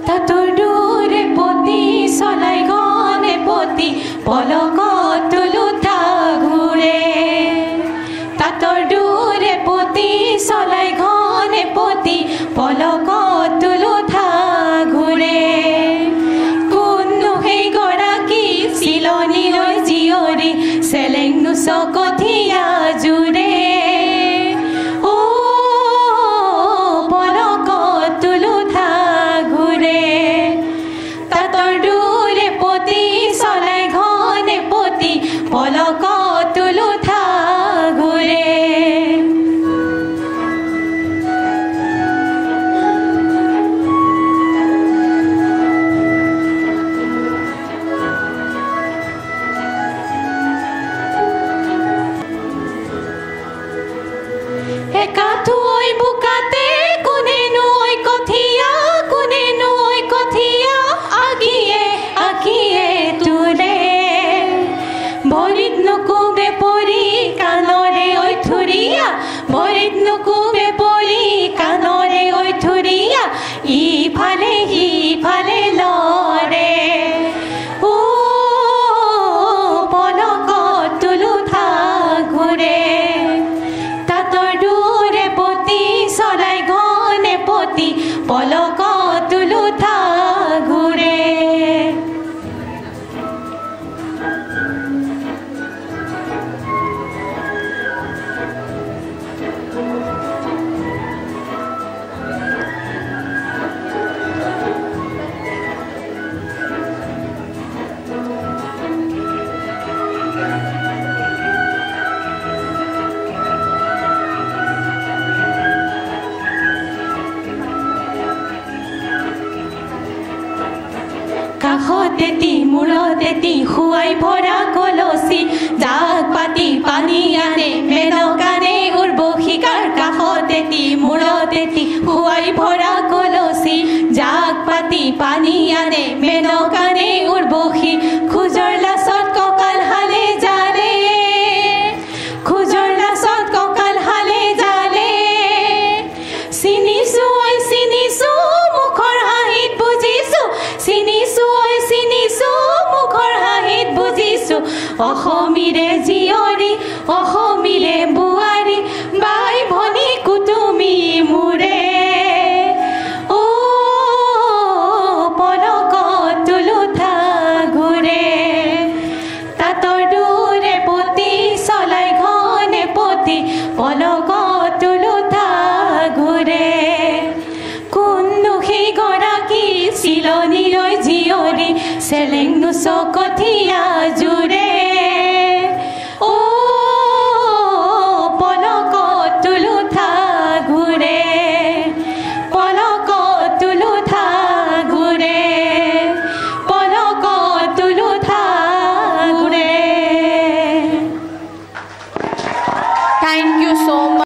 তাতৰ দূৰে পতি চলাই গনে পতি পলকত তুলুঠা ঘূৰে তাতৰ দূৰে পতি চলাই গনে পতি পলকত তুলুঠা ঘূৰে কোননো সেই গৰাকী চিলনীলৈ জীয়ৰী চেলেংনো চকঠীয়া জোৰে কাষতেতি মূৰতেতি শুৱাই ভৰা কলচি জাক পাতি পানী আনে মেনকানে উৰ্বশিকাৰ কাষতেতি মূৰতেতি শুৱাই ভৰা কলচি জাক পাতি পানী আনে মেনকানে উৰ্বশী খোজৰ লাচত কঁকাল হালে জালে খোজৰ লাচত কঁকাল হালে জালে চিনিছো মুখৰ হাঁহিত বুজিছো চিনিছো মুখৰ হাঁহিত বুজিছো অসমীৰে জীয়ৰী অসমীৰে বোৱাৰী বাই ভনী কুটুমী মোৰে পলকত তুলুঠা ঘূৰে তাতৰ দূৰে পতি চলাই ঘনে পতি পলকত তুলুঠা ঘূৰে কোননো সেই গৰাকী চিলনীলৈ জীয়ৰী চেলেংনো চকঠীয়া